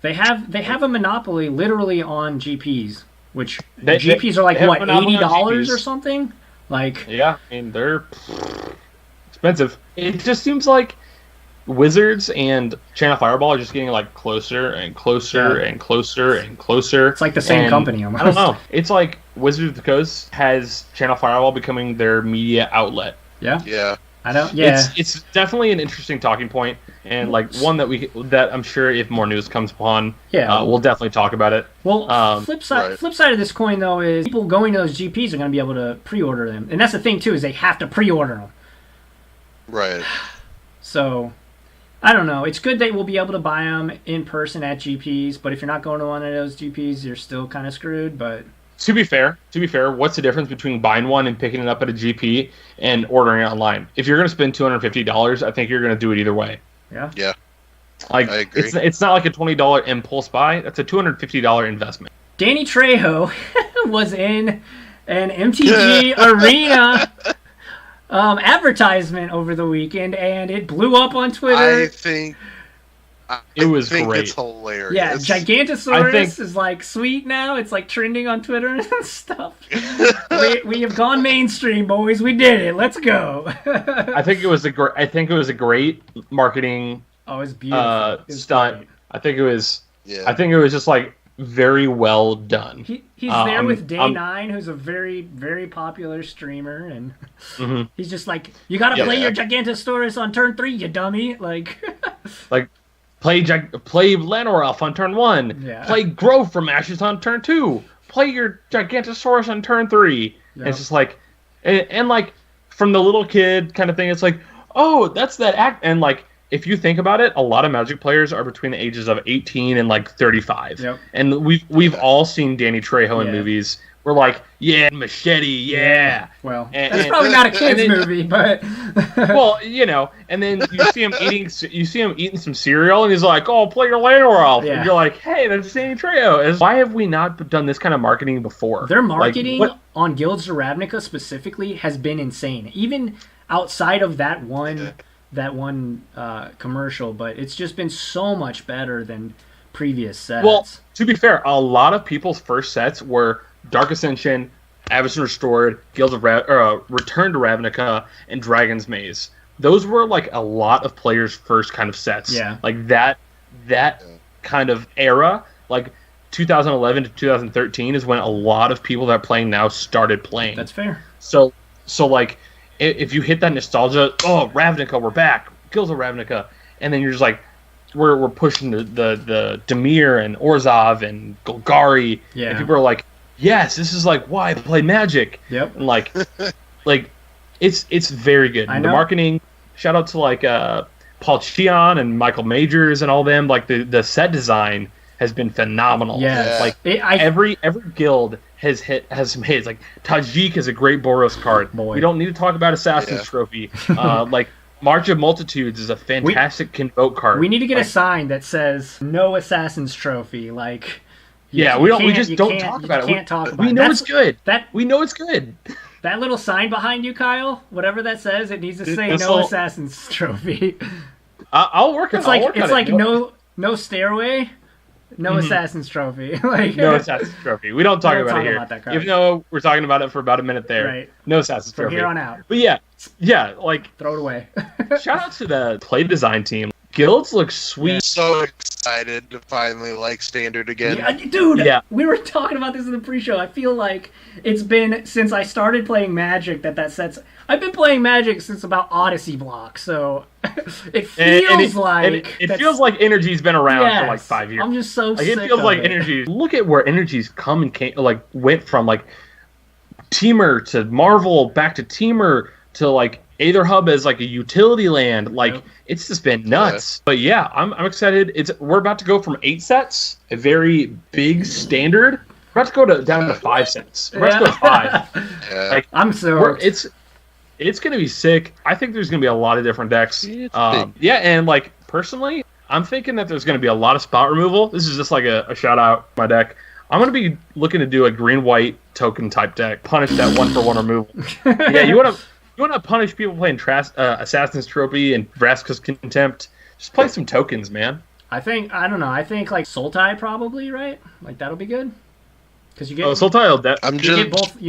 They have a monopoly literally on GPs, which GPs are like what, $80 or something? Like, yeah, I mean they're expensive. It just seems like Wizards and Channel Fireball are just getting like closer and closer and closer and closer. It's like the same company almost. I don't know. It's like Wizards of the Coast has Channel Fireball becoming their media outlet. Yeah. Yeah. I don't. Yeah. It's definitely an interesting talking point, and like one that I'm sure if more news comes upon, we'll definitely talk about it. Well, flip side of this coin though is people going to those GPs are going to be able to pre-order them, and that's the thing too, is they have to pre-order them. Right. So, I don't know. It's good that we'll be able to buy them in person at GPs, but if you're not going to one of those GPs, you're still kind of screwed. But to be fair, what's the difference between buying one and picking it up at a GP and ordering it online? If you're going to spend $250, I think you're going to do it either way. Yeah. Yeah. Like, I agree. It's not like a $20 impulse buy. That's a $250 investment. Danny Trejo was in an MTG Arena advertisement over the weekend, and it blew up on Twitter. I think great. It's hilarious. Yeah, Gigantosaurus is like sweet now. It's like trending on Twitter and stuff. we have gone mainstream, boys. We did it. Let's go. I think it was a great marketing. Oh, it was beautiful. Stunt. Great. I think it was. Yeah. I think it was just like very well done. He's there with Day9, who's a very, very popular streamer, and he's just like, you gotta play your Gigantosaurus on turn 3, you dummy. Like play Llanowar on turn 1. Yeah. Play Grove from Ashes on turn 2. Play your Gigantosaurus on turn 3. Yep. And it's just like, and like from the little kid kind of thing, it's like, oh, that's that act, and like, if you think about it, a lot of Magic players are between the ages of 18 and like 35. Yep. And we've all seen Danny Trejo in movies. We're like, yeah, machete, yeah. Well, that's probably not a kid's movie, but well, you know. And then you see him eating some cereal, and he's like, "Oh, play your Llanowar off." Yeah. And you're like, "Hey, that's Danny Trejo." Why have we not done this kind of marketing before? Their marketing on Guilds of Ravnica specifically has been insane, even outside of that one commercial. But it's just been so muto better than previous sets. Well, to be fair, a lot of people's first sets were Dark Ascension, Avacyn Restored, Guilds of Return to Ravnica, and Dragon's Maze. Those were like a lot of players' first kind of sets. Yeah. Like that kind of era, like 2011 to 2013 is when a lot of people that are playing now started playing. That's fair. So like, if you hit that nostalgia, oh, Ravnica, we're back, Guilds of Ravnica, and then you're just like, we're pushing the Dimir and Orzhov and Golgari, and people are like, yes, this is like why I play Magic. Yep. And like it's very good. The marketing, shout out to like Paul Cheon and Michael Majors and all them. Like the set design has been phenomenal. Yeah. Like every guild has some hits. Like Tajik is a great Boros card. Boy. We don't need to talk about Assassin's Trophy. Like March of Multitudes is a fantastic Convoke card. We need to get a sign that says no Assassin's Trophy. Like, We just don't talk about it. Can't talk about it. We know it's good. We know it's good. That little sign behind you, Kyle, whatever that says, it needs to say no Assassin's Trophy. I'll work it. It's like no stairway, no Assassin's Trophy. No Assassin's Trophy. We don't talk about it here. Even though we're talking about it for about a minute there. Right. No Assassin's Trophy. From here on out. But yeah, like throw it away. Shout out to the play design team. Guilds look sweet. I'm so excited to finally like Standard again. Yeah, dude, we were talking about this in the pre-show. I feel like it's been since I started playing Magic that sets. I've been playing Magic since about Odyssey block, so it feels it feels like Energy's been around for like 5 years. I'm just so sick it feels like Energy. Look at where Energy's went from like Teamer to Marvel back to Teamer to like Aether Hub as like a utility land. Like it's just been nuts. But yeah, I'm excited. We're about to go from 8 sets, a very big standard. We're about to go down to 5 sets. We're about to go to 5. Like, I'm so it's gonna be sick. I think there's gonna be a lot of different decks. And like personally, I'm thinking that there's gonna be a lot of spot removal. This is just like a shout out my deck. I'm gonna be looking to do a green-white token type deck. Punish that 1-for-1 removal. You wanna punish people playing Assassin's Trophy and Vraska's Contempt. Just play some tokens, man. I think like Sultai probably, right? Like that'll be good. Because you get Sultai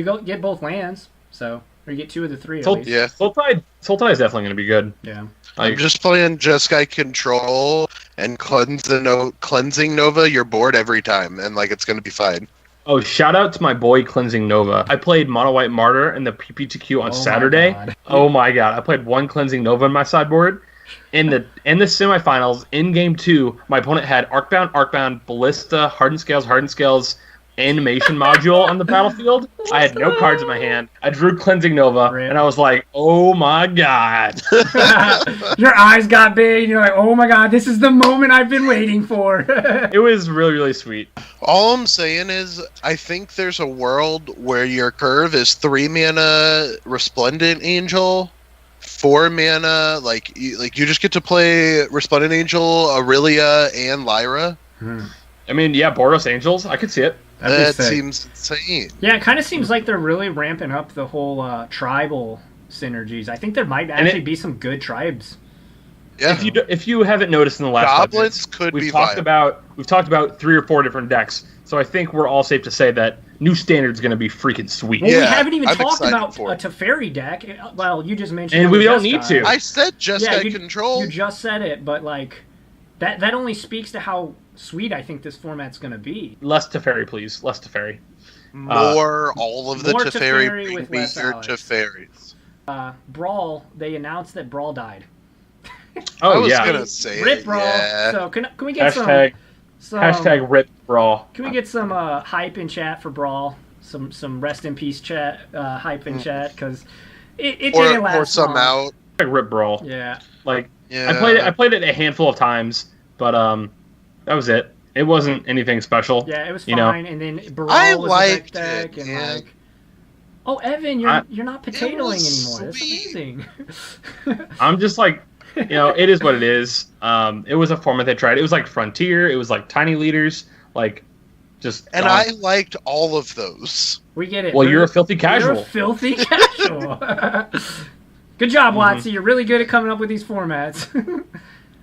will get both lands, so or you get 2 of the 3 at least. Yeah, Sultai is definitely going to be good. Yeah, I'm just playing Jeskai Control and Cleansing Nova your board every time, and like it's going to be fine. Oh, shout out to my boy Cleansing Nova. I played Mono White Martyr in the PPTQ on Saturday. Oh my god, I played 1 Cleansing Nova in my sideboard. In the semifinals, in game 2, my opponent had Arcbound, Ballista, Hardened Scales, animation module on the battlefield. I had no cards in my hand. I drew Cleansing Nova, and I was like, oh my god. Your eyes got big, and you're like, oh my god, this is the moment I've been waiting for. It was really, really sweet. All I'm saying is, I think there's a world where your curve is 3 mana Resplendent Angel, 4 mana, like you just get to play Resplendent Angel, Aurelia, and Lyra. I mean, yeah, Boros Angels, I could see it. That seems insane. Yeah, it kind of seems like they're really ramping up the whole tribal synergies. I think there might actually be some good tribes. Yeah. If you haven't noticed in the last Goblins we've talked about 3 or 4 different decks. So I think we're all safe to say that new standard's going to be freaking sweet. Well, we haven't even talked about a Teferi deck. Well, you just mentioned and we don't need to. I said Jeskai Control. You just said it, but like that only speaks to how sweet I think this format's going to be. Less Teferi, please. Less Teferi. More all of the Teferi with less Teferis. Brawl, they announced that Brawl died. I was gonna say Rip Brawl. Yeah. So can we get some hashtag Rip Brawl? Can we get some hype in chat for Brawl? Some rest in peace chat hype in chat because it didn't last or some long. out. Like Rip Brawl. Yeah. I played it a handful of times, but that was it. It wasn't anything special. Yeah, it was fine. And then Brawl was liked the deck it, and like. Oh, Evan, you're not potatoing anymore. That's amazing. I'm just like, it is what it is. It was a format they tried. It was like Frontier. It was like Tiny Leaders. Like, just. And I liked all of those. We get it. Well, you're a filthy casual. You're a filthy casual. Good job, Watsy. You're really good at coming up with these formats.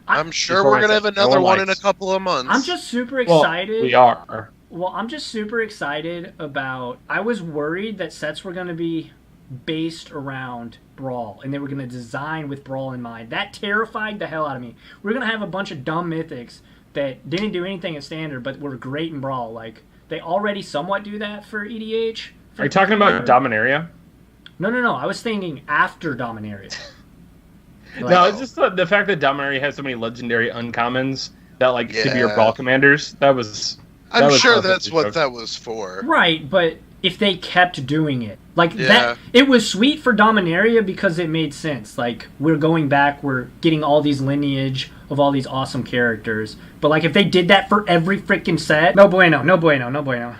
I'm sure we're going to have another one in a couple of months. I'm just super excited. Well, we are. Well, I'm just super excited about... I was worried that sets were going to be based around Brawl, and they were going to design with Brawl in mind. That terrified the hell out of me. We're going to have a bunch of dumb mythics that didn't do anything in Standard, but were great in Brawl. Like, they already somewhat do that for EDH. Are you talking about Dominaria? No. I was thinking after Dominaria. No, it's just the fact that Dominaria has so many legendary uncommons that could be your Brawl commanders. I'm sure that's what that was for. Right, but if they kept doing it. That, it was sweet for Dominaria because it made sense. Like, we're going back, we're getting all these lineage of all these awesome characters. But, if they did that for every freaking set, no bueno.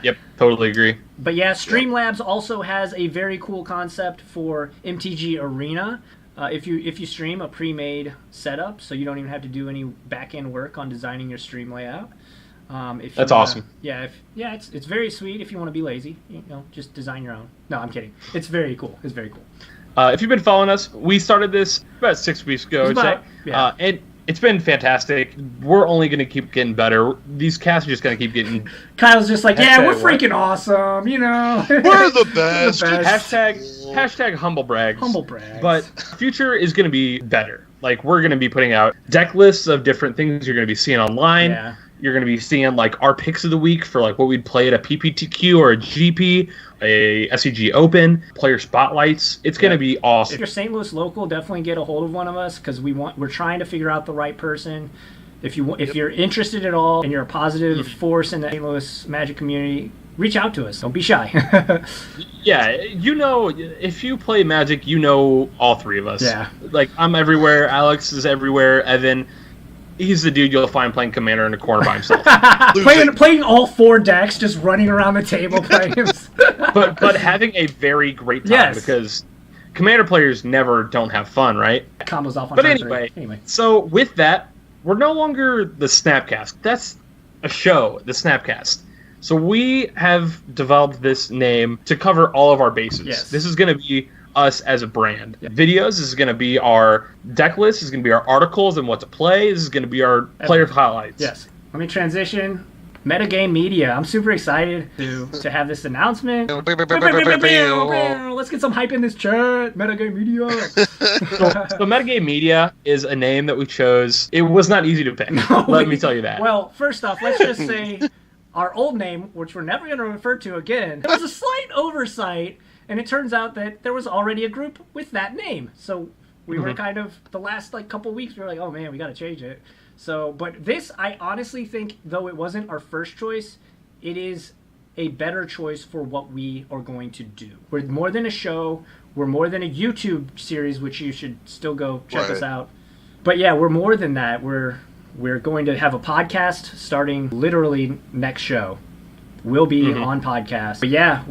Yep, totally agree. But yeah, Streamlabs also has a very cool concept for MTG Arena. If you stream a pre-made setup, so you don't even have to do any back-end work on designing your stream layout. That's awesome. Yeah, it's very sweet if you want to be lazy. Just design your own. No, I'm kidding. It's very cool. It's very cool. If you've been following us, we started this about 6 weeks ago. And it's been fantastic. We're only going to keep getting better. These casts are just going to keep getting... Kyle's just like, we're freaking awesome, We're the best. Hashtag humble brags. Humble brags. But future is going to be better. Like, we're going to be putting out deck lists of different things you're going to be seeing online. Yeah. You're going to be seeing, like, our picks of the week for, like, what we'd play at a PPTQ or a GP, a SCG Open, player spotlights. It's going to be awesome. If you're St. Louis local, definitely get a hold of one of us because we're trying to figure out the right person. If you're interested at all and you're a positive force in the St. Louis Magic community, reach out to us. Don't be shy. Yeah, if you play Magic, all three of us. Yeah. Like, I'm everywhere. Alex is everywhere. Evan, he's the dude you'll find playing Commander in a corner by himself. playing all 4 decks, just running around the table playing. but having a very great time because Commander players never don't have fun, right? Combos off on But anyway, so with that, we're no longer the Snapcast. That's a show, the Snapcast. So we have developed this name to cover all of our bases. Yes. This is going to be us as a brand. Videos, this is going to be our deck list, this is going to be our articles and what to play, this is going to be our player highlights. Yes. Let me transition. MetaGame Media. I'm super excited to have this announcement. Let's get some hype in this chat. MetaGame Media. So MetaGame Media is a name that we chose. It was not easy to pick. Let me tell you that. Well, first off, let's just say our old name, which we're never going to refer to again, there was a slight oversight, and it turns out that there was already a group with that name. So we were kind of, the last couple weeks, we were like, oh man, we got to change it. So, but this, I honestly think, though it wasn't our first choice, it is a better choice for what we are going to do. We're more than a show. We're more than a YouTube series, which you should still go check us out. But yeah, we're more than that. We're going to have a podcast starting literally next show. We'll be on podcast. But yeah,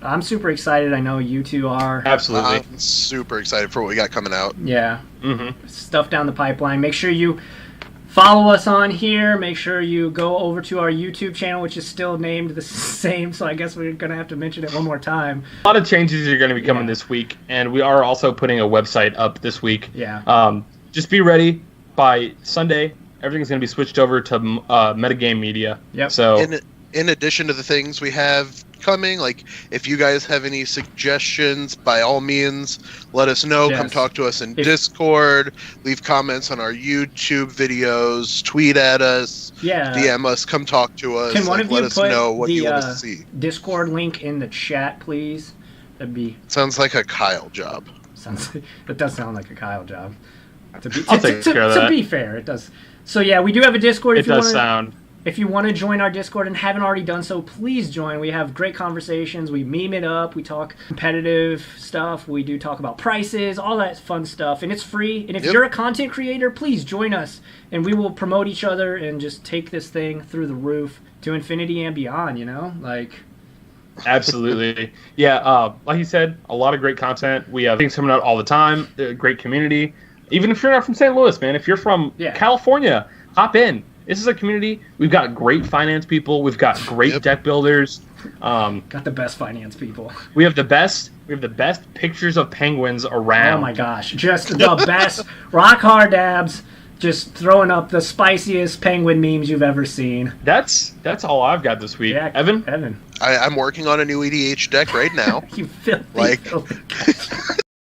I'm super excited. I know you two are. Absolutely. I'm super excited for what we got coming out. Yeah. Stuff down the pipeline. Make sure you follow us on here. Make sure you go over to our YouTube channel, which is still named the same, so I guess we're going to have to mention it one more time. A lot of changes are going to be coming this week, and we are also putting a website up this week. Yeah. Just be ready. By Sunday, everything's going to be switched over to MetaGame Media. Yep. So, in addition to the things we have coming, like if you guys have any suggestions, by all means let us know. Come talk to us in Discord, leave comments on our YouTube videos, tweet at us, DM us, come talk to us. Can one of you let us put know what the you want to see. Discord link in the chat, please? That'd be sounds like a Kyle job. It does sound like a Kyle job. To be fair, it does. So yeah, we do have a Discord. If you want to join our Discord and haven't already done so, please join. We have great conversations. We meme it up. We talk competitive stuff. We do talk about prices, all that fun stuff. And it's free. And if you're a content creator, please join us. And we will promote each other and just take this thing through the roof to infinity and beyond, Absolutely. Yeah, like you said, a lot of great content. We have things coming out all the time. A great community. Even if you're not from St. Louis, man. If you're from California, hop in. This is a community. We've got great finance people. We've got great deck builders. Got the best finance people. We have the best pictures of penguins around. Oh my gosh, just the best. Rock hard dabs, just throwing up the spiciest penguin memes you've ever seen. That's all I've got this week. Yeah, Evan. I'm working on a new EDH deck right now. You filthy.